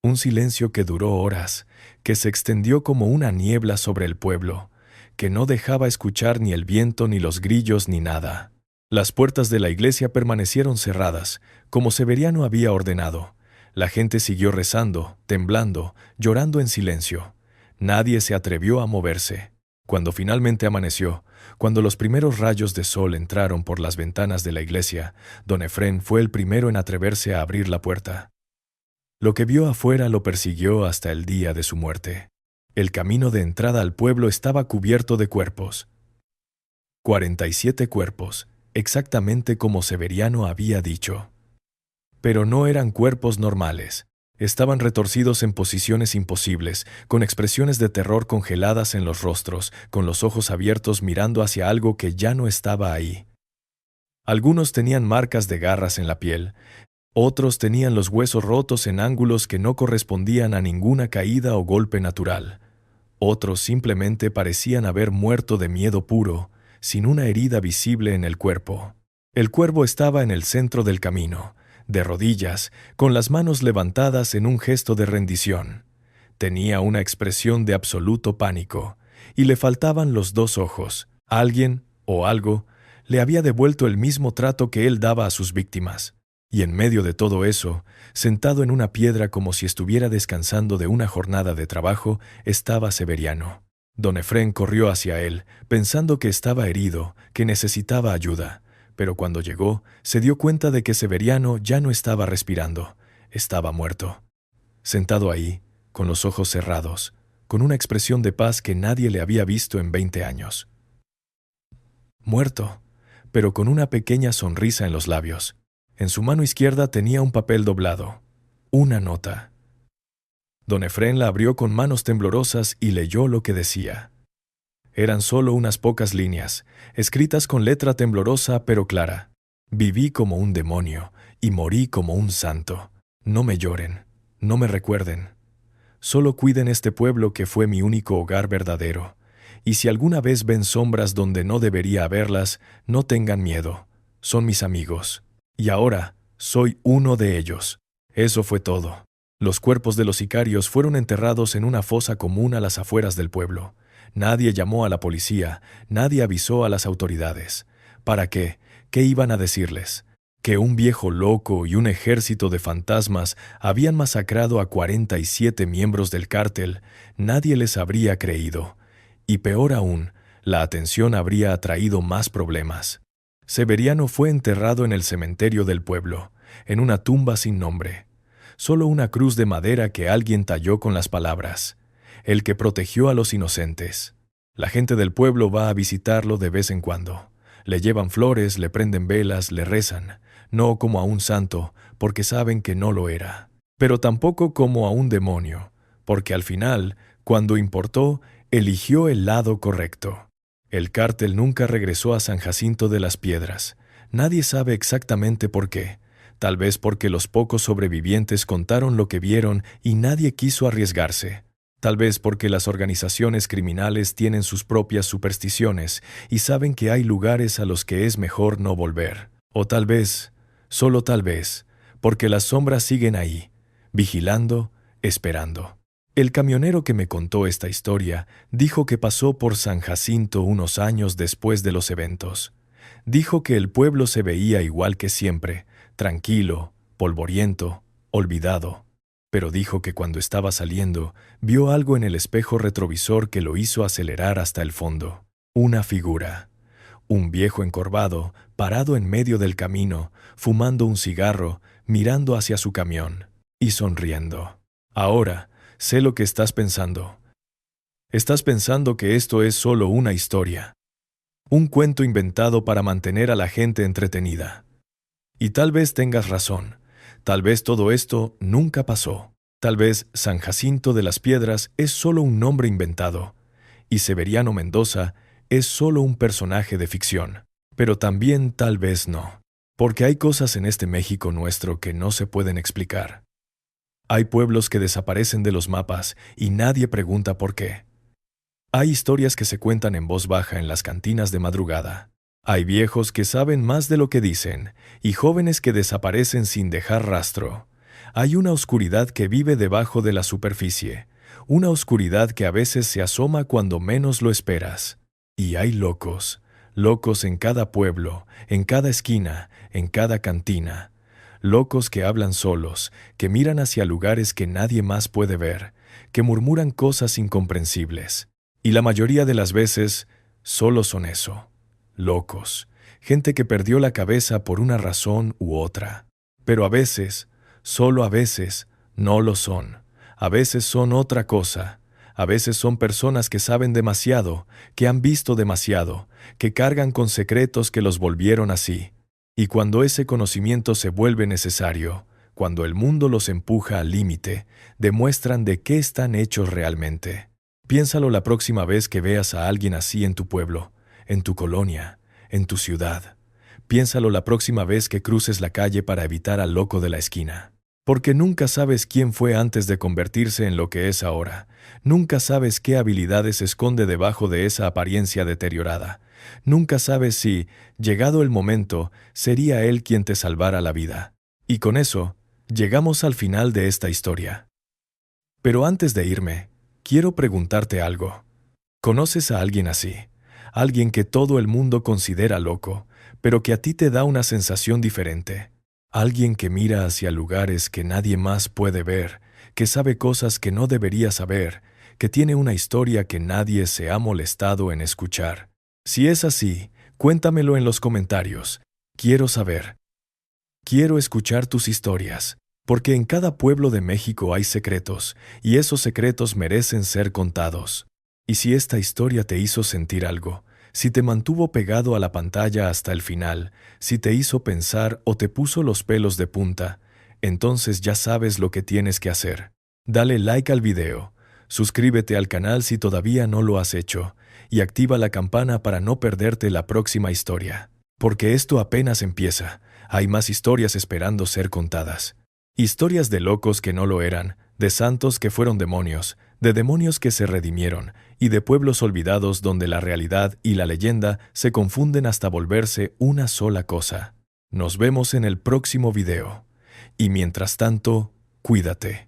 Un silencio que duró horas, que se extendió como una niebla sobre el pueblo, que no dejaba escuchar ni el viento, ni los grillos, ni nada. Las puertas de la iglesia permanecieron cerradas, como Severiano había ordenado. La gente siguió rezando, temblando, llorando en silencio. Nadie se atrevió a moverse. Cuando finalmente amaneció, cuando los primeros rayos de sol entraron por las ventanas de la iglesia, don Efrén fue el primero en atreverse a abrir la puerta. Lo que vio afuera lo persiguió hasta el día de su muerte. El camino de entrada al pueblo estaba cubierto de cuerpos. 47 cuerpos, exactamente como Severiano había dicho. Pero no eran cuerpos normales. Estaban retorcidos en posiciones imposibles, con expresiones de terror congeladas en los rostros, con los ojos abiertos mirando hacia algo que ya no estaba ahí. Algunos tenían marcas de garras en la piel, otros tenían los huesos rotos en ángulos que no correspondían a ninguna caída o golpe natural. Otros simplemente parecían haber muerto de miedo puro, sin una herida visible en el cuerpo. El cuervo estaba en el centro del camino, de rodillas, con las manos levantadas en un gesto de rendición. Tenía una expresión de absoluto pánico, y le faltaban los dos ojos. Alguien, o algo, le había devuelto el mismo trato que él daba a sus víctimas. Y en medio de todo eso, sentado en una piedra como si estuviera descansando de una jornada de trabajo, estaba Severiano. Don Efrén corrió hacia él, pensando que estaba herido, que necesitaba ayuda. Pero cuando llegó, se dio cuenta de que Severiano ya no estaba respirando, estaba muerto. Sentado ahí, con los ojos cerrados, con una expresión de paz que nadie le había visto en 20 años. Muerto, pero con una pequeña sonrisa en los labios. En su mano izquierda tenía un papel doblado, una nota. Don Efrén la abrió con manos temblorosas y leyó lo que decía. Eran solo unas pocas líneas, escritas con letra temblorosa pero clara. Viví como un demonio y morí como un santo. No me lloren, no me recuerden. Solo cuiden este pueblo que fue mi único hogar verdadero. Y si alguna vez ven sombras donde no debería haberlas, no tengan miedo. Son mis amigos. Y ahora soy uno de ellos. Eso fue todo. Los cuerpos de los sicarios fueron enterrados en una fosa común a las afueras del pueblo. Nadie llamó a la policía, nadie avisó a las autoridades. ¿Para qué? ¿Qué iban a decirles? ¿Que un viejo loco y un ejército de fantasmas habían masacrado a 47 miembros del cártel? Nadie les habría creído. Y peor aún, la atención habría atraído más problemas. Severiano fue enterrado en el cementerio del pueblo, en una tumba sin nombre. Solo una cruz de madera que alguien talló con las palabras: el que protegió a los inocentes. La gente del pueblo va a visitarlo de vez en cuando. Le llevan flores, le prenden velas, le rezan. No como a un santo, porque saben que no lo era. Pero tampoco como a un demonio, porque al final, cuando importó, eligió el lado correcto. El cártel nunca regresó a San Jacinto de las Piedras. Nadie sabe exactamente por qué. Tal vez porque los pocos sobrevivientes contaron lo que vieron y nadie quiso arriesgarse. Tal vez porque las organizaciones criminales tienen sus propias supersticiones y saben que hay lugares a los que es mejor no volver. O tal vez, solo tal vez, porque las sombras siguen ahí, vigilando, esperando. El camionero que me contó esta historia dijo que pasó por San Jacinto unos años después de los eventos. Dijo que el pueblo se veía igual que siempre, tranquilo, polvoriento, olvidado. Pero dijo que cuando estaba saliendo, vio algo en el espejo retrovisor que lo hizo acelerar hasta el fondo. Una figura. Un viejo encorvado, parado en medio del camino, fumando un cigarro, mirando hacia su camión y sonriendo. Ahora, sé lo que estás pensando. Estás pensando que esto es solo una historia. Un cuento inventado para mantener a la gente entretenida. Y tal vez tengas razón. Tal vez todo esto nunca pasó. Tal vez San Jacinto de las Piedras es solo un nombre inventado. Y Severiano Mendoza es solo un personaje de ficción. Pero también tal vez no. Porque hay cosas en este México nuestro que no se pueden explicar. Hay pueblos que desaparecen de los mapas y nadie pregunta por qué. Hay historias que se cuentan en voz baja en las cantinas de madrugada. Hay viejos que saben más de lo que dicen y jóvenes que desaparecen sin dejar rastro. Hay una oscuridad que vive debajo de la superficie, una oscuridad que a veces se asoma cuando menos lo esperas. Y hay locos, locos en cada pueblo, en cada esquina, en cada cantina. Locos que hablan solos, que miran hacia lugares que nadie más puede ver, que murmuran cosas incomprensibles. Y la mayoría de las veces, solo son eso. Locos, gente que perdió la cabeza por una razón u otra. Pero a veces, solo a veces, no lo son. A veces son otra cosa. A veces son personas que saben demasiado, que han visto demasiado, que cargan con secretos que los volvieron así. Y cuando ese conocimiento se vuelve necesario, cuando el mundo los empuja al límite, demuestran de qué están hechos realmente. Piénsalo la próxima vez que veas a alguien así en tu pueblo, en tu colonia, en tu ciudad. Piénsalo la próxima vez que cruces la calle para evitar al loco de la esquina. Porque nunca sabes quién fue antes de convertirse en lo que es ahora. Nunca sabes qué habilidades se esconde debajo de esa apariencia deteriorada. Nunca sabes si, llegado el momento, sería él quien te salvara la vida. Y con eso, llegamos al final de esta historia. Pero antes de irme, quiero preguntarte algo. ¿Conoces a alguien así? Alguien que todo el mundo considera loco, pero que a ti te da una sensación diferente. Alguien que mira hacia lugares que nadie más puede ver, que sabe cosas que no debería saber, que tiene una historia que nadie se ha molestado en escuchar. Si es así, cuéntamelo en los comentarios. Quiero saber. Quiero escuchar tus historias, porque en cada pueblo de México hay secretos, y esos secretos merecen ser contados. Y si esta historia te hizo sentir algo, si te mantuvo pegado a la pantalla hasta el final, si te hizo pensar o te puso los pelos de punta, entonces ya sabes lo que tienes que hacer. Dale like al video, suscríbete al canal si todavía no lo has hecho, y activa la campana para no perderte la próxima historia. Porque esto apenas empieza, hay más historias esperando ser contadas. Historias de locos que no lo eran, de santos que fueron demonios, de demonios que se redimieron, y de pueblos olvidados donde la realidad y la leyenda se confunden hasta volverse una sola cosa. Nos vemos en el próximo video. Y mientras tanto, cuídate.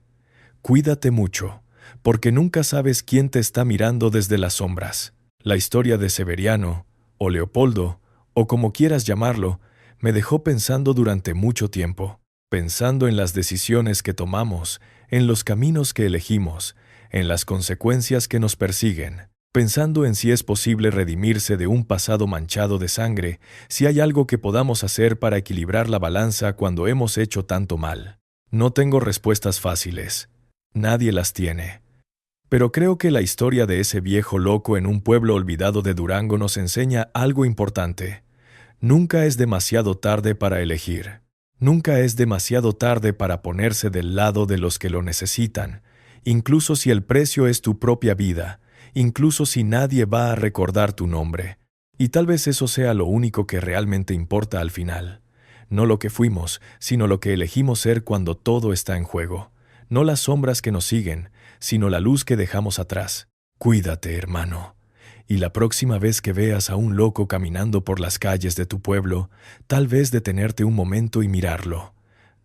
Cuídate mucho, porque nunca sabes quién te está mirando desde las sombras. La historia de Severiano, o Leopoldo, o como quieras llamarlo, me dejó pensando durante mucho tiempo, pensando en las decisiones que tomamos, en los caminos que elegimos, en las consecuencias que nos persiguen, pensando en si es posible redimirse de un pasado manchado de sangre, si hay algo que podamos hacer para equilibrar la balanza cuando hemos hecho tanto mal. No tengo respuestas fáciles. Nadie las tiene. Pero creo que la historia de ese viejo loco en un pueblo olvidado de Durango nos enseña algo importante. Nunca es demasiado tarde para elegir. Nunca es demasiado tarde para ponerse del lado de los que lo necesitan, incluso si el precio es tu propia vida, incluso si nadie va a recordar tu nombre. Y tal vez eso sea lo único que realmente importa al final. No lo que fuimos, sino lo que elegimos ser cuando todo está en juego. No las sombras que nos siguen, sino la luz que dejamos atrás. Cuídate, hermano. Y la próxima vez que veas a un loco caminando por las calles de tu pueblo, tal vez detenerte un momento y mirarlo.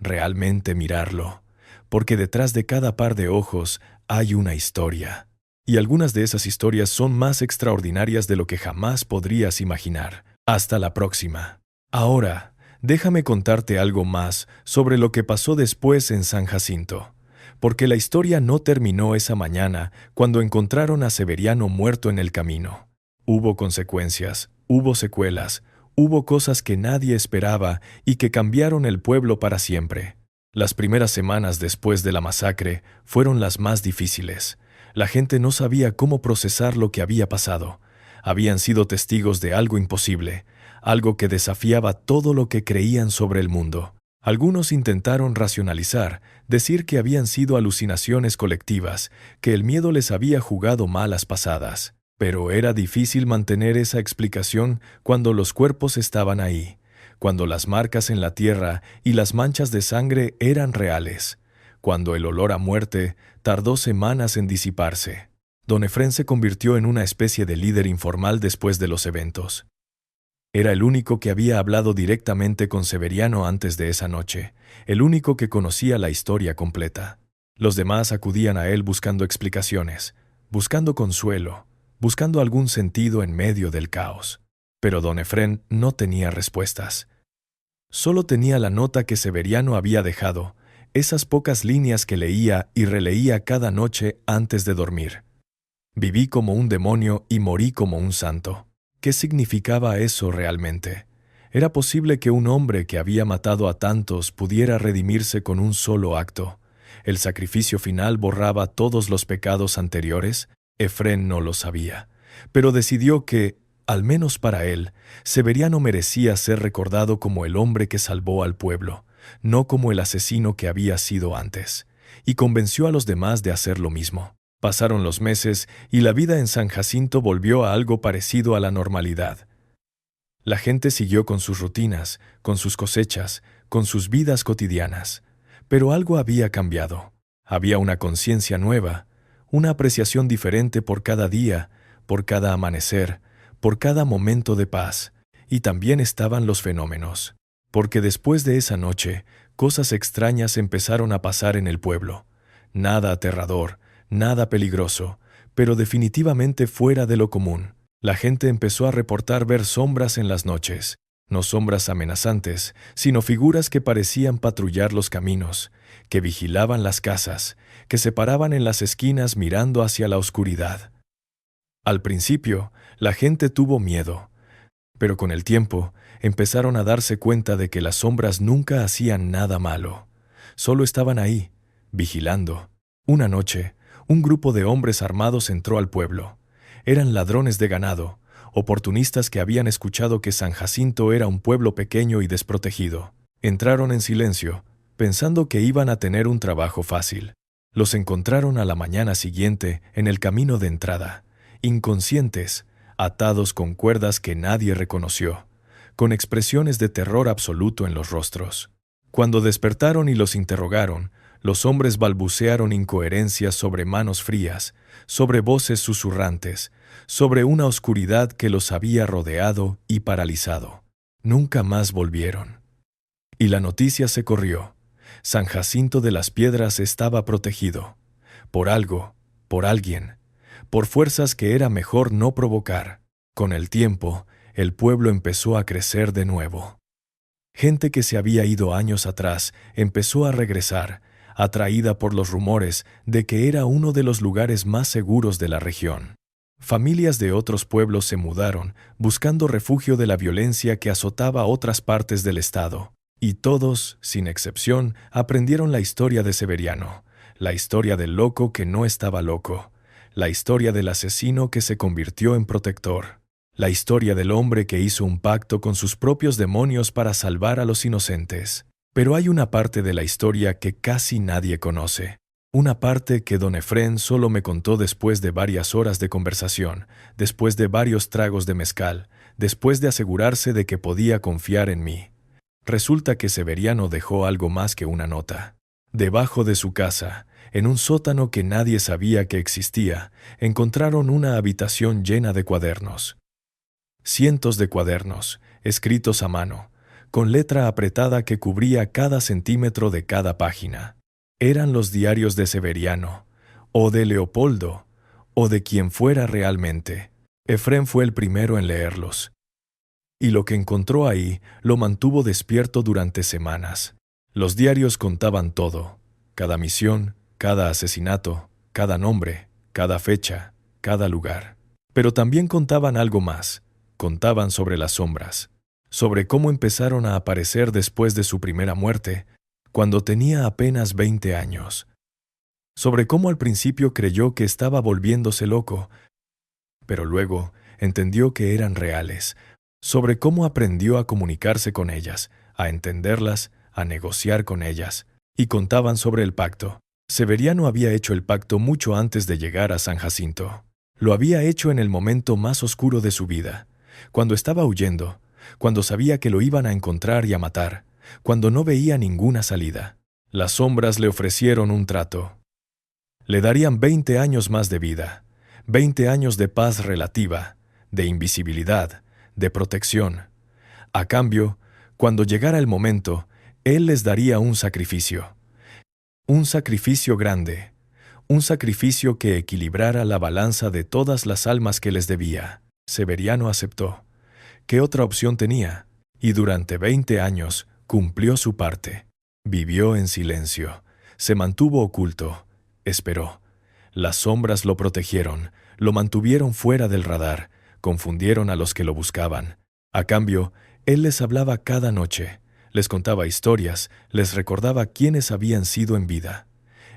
Realmente mirarlo. Porque detrás de cada par de ojos hay una historia. Y algunas de esas historias son más extraordinarias de lo que jamás podrías imaginar. Hasta la próxima. Ahora, déjame contarte algo más sobre lo que pasó después en San Jacinto. Porque la historia no terminó esa mañana cuando encontraron a Severiano muerto en el camino. Hubo consecuencias, hubo secuelas, hubo cosas que nadie esperaba y que cambiaron el pueblo para siempre. Las primeras semanas después de la masacre fueron las más difíciles. La gente no sabía cómo procesar lo que había pasado. Habían sido testigos de algo imposible, algo que desafiaba todo lo que creían sobre el mundo. Algunos intentaron racionalizar, decir que habían sido alucinaciones colectivas, que el miedo les había jugado malas pasadas. Pero era difícil mantener esa explicación cuando los cuerpos estaban ahí, cuando las marcas en la tierra y las manchas de sangre eran reales, cuando el olor a muerte tardó semanas en disiparse. Don Efrén se convirtió en una especie de líder informal después de los eventos. Era el único que había hablado directamente con Severiano antes de esa noche, el único que conocía la historia completa. Los demás acudían a él buscando explicaciones, buscando consuelo, buscando algún sentido en medio del caos. Pero don Efrén no tenía respuestas. Solo tenía la nota que Severiano había dejado, esas pocas líneas que leía y releía cada noche antes de dormir. Viví como un demonio y morí como un santo. ¿Qué significaba eso realmente? ¿Era posible que un hombre que había matado a tantos pudiera redimirse con un solo acto? ¿El sacrificio final borraba todos los pecados anteriores? Efrén no lo sabía, pero decidió que, al menos para él, Severiano merecía ser recordado como el hombre que salvó al pueblo, no como el asesino que había sido antes, y convenció a los demás de hacer lo mismo. Pasaron los meses y la vida en San Jacinto volvió a algo parecido a la normalidad. La gente siguió con sus rutinas, con sus cosechas, con sus vidas cotidianas, pero algo había cambiado. Había una conciencia nueva, una apreciación diferente por cada día, por cada amanecer, por cada momento de paz, y también estaban los fenómenos. Porque después de esa noche, cosas extrañas empezaron a pasar en el pueblo. Nada aterrador, nada peligroso, pero definitivamente fuera de lo común. La gente empezó a reportar ver sombras en las noches, no sombras amenazantes, sino figuras que parecían patrullar los caminos, que vigilaban las casas, que se paraban en las esquinas mirando hacia la oscuridad. Al principio, la gente tuvo miedo, pero con el tiempo empezaron a darse cuenta de que las sombras nunca hacían nada malo, solo estaban ahí, vigilando. Una noche, un grupo de hombres armados entró al pueblo. Eran ladrones de ganado, oportunistas que habían escuchado que San Jacinto era un pueblo pequeño y desprotegido. Entraron en silencio, pensando que iban a tener un trabajo fácil. Los encontraron a la mañana siguiente en el camino de entrada, inconscientes, atados con cuerdas que nadie reconoció, con expresiones de terror absoluto en los rostros. Cuando despertaron y los interrogaron, los hombres balbucearon incoherencias sobre manos frías, sobre voces susurrantes, sobre una oscuridad que los había rodeado y paralizado. Nunca más volvieron. Y la noticia se corrió. San Jacinto de las Piedras estaba protegido. Por algo, por alguien, por fuerzas que era mejor no provocar. Con el tiempo, el pueblo empezó a crecer de nuevo. Gente que se había ido años atrás empezó a regresar, atraída por los rumores de que era uno de los lugares más seguros de la región. Familias de otros pueblos se mudaron, buscando refugio de la violencia que azotaba otras partes del estado. Y todos, sin excepción, aprendieron la historia de Severiano, la historia del loco que no estaba loco, la historia del asesino que se convirtió en protector, la historia del hombre que hizo un pacto con sus propios demonios para salvar a los inocentes. Pero hay una parte de la historia que casi nadie conoce. Una parte que don Efrén solo me contó después de varias horas de conversación, después de varios tragos de mezcal, después de asegurarse de que podía confiar en mí. Resulta que Severiano dejó algo más que una nota. Debajo de su casa, en un sótano que nadie sabía que existía, encontraron una habitación llena de cuadernos. Cientos de cuadernos, escritos a mano, con letra apretada que cubría cada centímetro de cada página. Eran los diarios de Severiano, o de Leopoldo, o de quien fuera realmente. Efrén fue el primero en leerlos. Y lo que encontró ahí lo mantuvo despierto durante semanas. Los diarios contaban todo, cada misión, cada asesinato, cada nombre, cada fecha, cada lugar. Pero también contaban algo más, contaban sobre las sombras, sobre cómo empezaron a aparecer después de su primera muerte, cuando tenía apenas 20 años. Sobre cómo al principio creyó que estaba volviéndose loco, pero luego entendió que eran reales. Sobre cómo aprendió a comunicarse con ellas, a entenderlas, a negociar con ellas. Y contaban sobre el pacto. Severiano había hecho el pacto mucho antes de llegar a San Jacinto. Lo había hecho en el momento más oscuro de su vida, cuando estaba huyendo, cuando sabía que lo iban a encontrar y a matar, cuando no veía ninguna salida. Las sombras le ofrecieron un trato. Le darían 20 años más de vida, 20 años de paz relativa, de invisibilidad, de protección. A cambio, cuando llegara el momento, él les daría un sacrificio grande, un sacrificio que equilibrara la balanza de todas las almas que les debía. Severiano aceptó. ¿Qué otra opción tenía? Y durante 20 años cumplió su parte. Vivió en silencio, se mantuvo oculto, esperó. Las sombras lo protegieron, lo mantuvieron fuera del radar, confundieron a los que lo buscaban. A cambio, él les hablaba cada noche, les contaba historias, les recordaba quiénes habían sido en vida.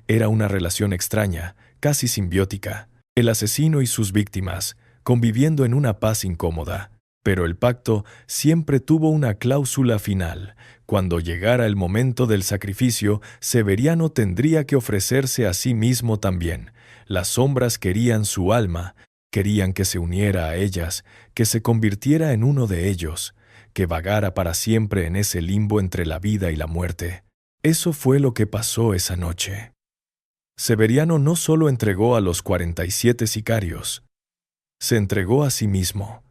Era una relación extraña, casi simbiótica. El asesino y sus víctimas, conviviendo en una paz incómoda. Pero el pacto siempre tuvo una cláusula final. Cuando llegara el momento del sacrificio, Severiano tendría que ofrecerse a sí mismo también. Las sombras querían su alma, querían que se uniera a ellas, que se convirtiera en uno de ellos, que vagara para siempre en ese limbo entre la vida y la muerte. Eso fue lo que pasó esa noche. Severiano no solo entregó a los 47 sicarios, se entregó a sí mismo.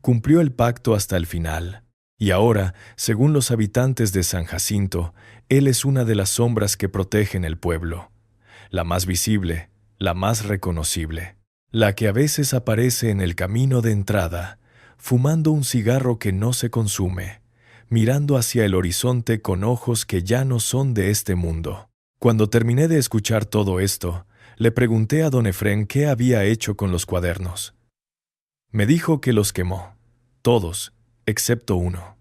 Cumplió el pacto hasta el final. Y ahora, según los habitantes de San Jacinto, él es una de las sombras que protegen el pueblo. La más visible, la más reconocible. La que a veces aparece en el camino de entrada, fumando un cigarro que no se consume, mirando hacia el horizonte con ojos que ya no son de este mundo. Cuando terminé de escuchar todo esto, le pregunté a don Efrén qué había hecho con los cuadernos. Me dijo que los quemó. Todos, excepto uno.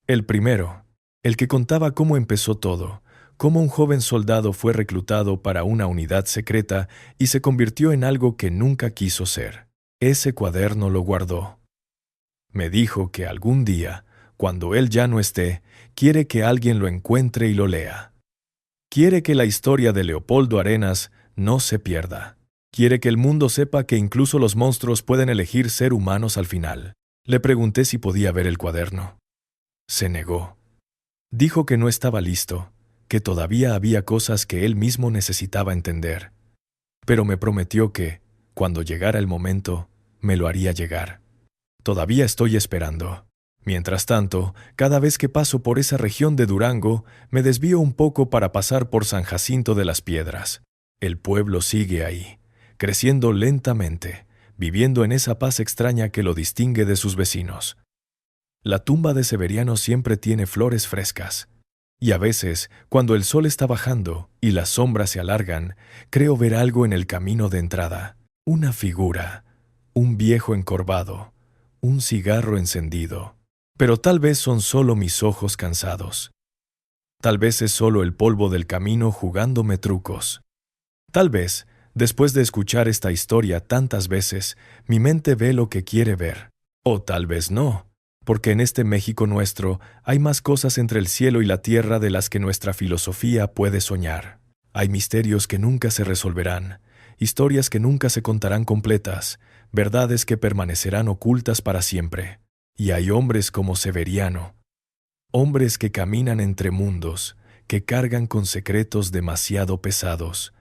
El primero, el que contaba cómo empezó todo, cómo un joven soldado fue reclutado para una unidad secreta y se convirtió en algo que nunca quiso ser. Ese cuaderno lo guardó. Me dijo que algún día, cuando él ya no esté, quiere que alguien lo encuentre y lo lea. Quiere que la historia de Leopoldo Arenas no se pierda. Quiere que el mundo sepa que incluso los monstruos pueden elegir ser humanos al final. Le pregunté si podía ver el cuaderno. Se negó. Dijo que no estaba listo, que todavía había cosas que él mismo necesitaba entender. Pero me prometió que, cuando llegara el momento, me lo haría llegar. Todavía estoy esperando. Mientras tanto, cada vez que paso por esa región de Durango, me desvío un poco para pasar por San Jacinto de las Piedras. El pueblo sigue ahí, creciendo lentamente, viviendo en esa paz extraña que lo distingue de sus vecinos. La tumba de Severiano siempre tiene flores frescas. Y a veces, cuando el sol está bajando y las sombras se alargan, creo ver algo en el camino de entrada. Una figura, un viejo encorvado, un cigarro encendido. Pero tal vez son solo mis ojos cansados. Tal vez es solo el polvo del camino jugándome trucos. Tal vez, después de escuchar esta historia tantas veces, mi mente ve lo que quiere ver. O tal vez no, porque en este México nuestro hay más cosas entre el cielo y la tierra de las que nuestra filosofía puede soñar. Hay misterios que nunca se resolverán, historias que nunca se contarán completas, verdades que permanecerán ocultas para siempre. Y hay hombres como Severiano, hombres que caminan entre mundos, que cargan con secretos demasiado pesados,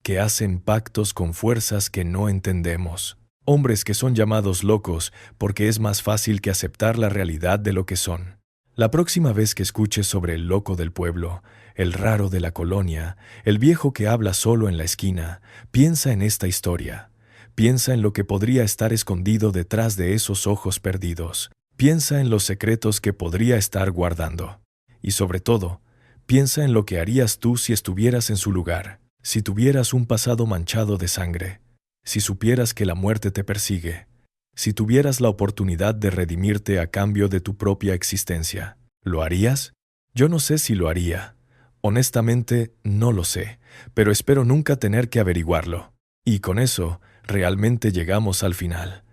que hacen pactos con fuerzas que no entendemos, hombres que son llamados locos porque es más fácil que aceptar la realidad de lo que son. La próxima vez que escuches sobre el loco del pueblo, el raro de la colonia, el viejo que habla solo en la esquina, piensa en esta historia. Piensa en lo que podría estar escondido detrás de esos ojos perdidos. Piensa en los secretos que podría estar guardando. Y sobre todo, piensa en lo que harías tú si estuvieras en su lugar, si tuvieras un pasado manchado de sangre, si supieras que la muerte te persigue, si tuvieras la oportunidad de redimirte a cambio de tu propia existencia. ¿Lo harías? Yo no sé si lo haría. Honestamente, no lo sé, pero espero nunca tener que averiguarlo. Y con eso, realmente llegamos al final.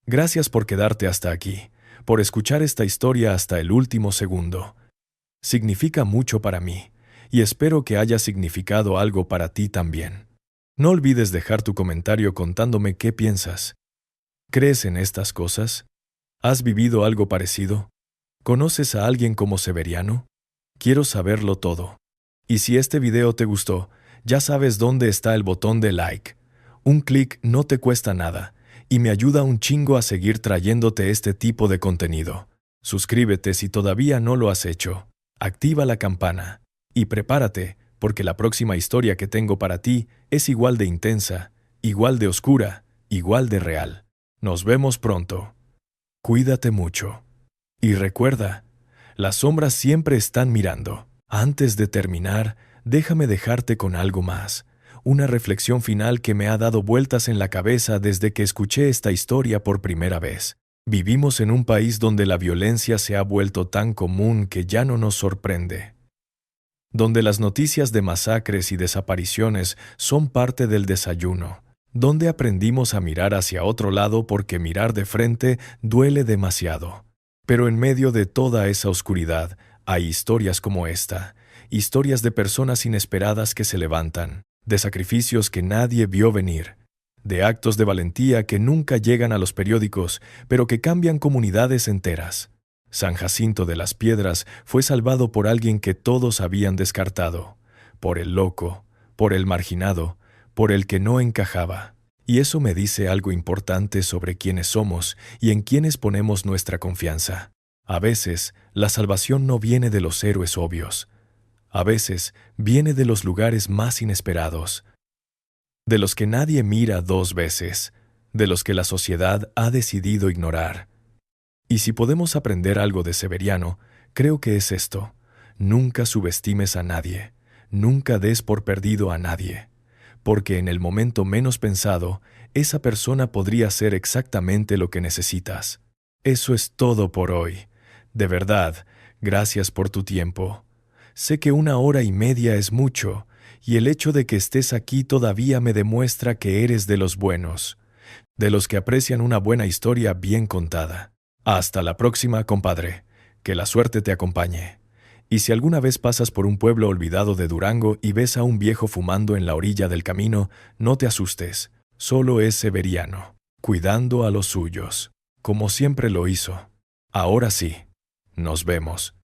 Gracias por quedarte hasta aquí, por escuchar esta historia hasta el último segundo. Significa mucho para mí, y espero que haya significado algo para ti también. No olvides dejar tu comentario contándome qué piensas. ¿Crees en estas cosas? ¿Has vivido algo parecido? ¿Conoces a alguien como Severiano? Quiero saberlo todo. Y si este video te gustó, ya sabes dónde está el botón de like. Un clic no te cuesta nada, y me ayuda un chingo a seguir trayéndote este tipo de contenido. Suscríbete si todavía no lo has hecho. Activa la campana. Y prepárate, porque la próxima historia que tengo para ti es igual de intensa, igual de oscura, igual de real. Nos vemos pronto. Cuídate mucho. Y recuerda, las sombras siempre están mirando. Antes de terminar, déjame dejarte con algo más. Una reflexión final que me ha dado vueltas en la cabeza desde que escuché esta historia por primera vez. Vivimos en un país donde la violencia se ha vuelto tan común que ya no nos sorprende. donde las noticias de masacres y desapariciones son parte del desayuno, donde aprendimos a mirar hacia otro lado porque mirar de frente duele demasiado. Pero en medio de toda esa oscuridad hay historias como esta, historias de personas inesperadas que se levantan, de sacrificios que nadie vio venir, de actos de valentía que nunca llegan a los periódicos, pero que cambian comunidades enteras. San Jacinto de las Piedras fue salvado por alguien que todos habían descartado, por el loco, por el marginado, por el que no encajaba. Y eso me dice algo importante sobre quiénes somos y en quiénes ponemos nuestra confianza. A veces, la salvación no viene de los héroes obvios. A veces, viene de los lugares más inesperados, de los que nadie mira dos veces, de los que la sociedad ha decidido ignorar. Y si podemos aprender algo de Severiano, creo que es esto: nunca subestimes a nadie, nunca des por perdido a nadie, porque en el momento menos pensado, esa persona podría ser exactamente lo que necesitas. Eso es todo por hoy. De verdad, gracias por tu tiempo. Sé que 1 hora y media es mucho, y el hecho de que estés aquí todavía me demuestra que eres de los buenos, de los que aprecian una buena historia bien contada. Hasta la próxima, compadre. Que la suerte te acompañe. Y si alguna vez pasas por un pueblo olvidado de Durango y ves a un viejo fumando en la orilla del camino, no te asustes. Solo es Severiano, cuidando a los suyos, como siempre lo hizo. Ahora sí. Nos vemos.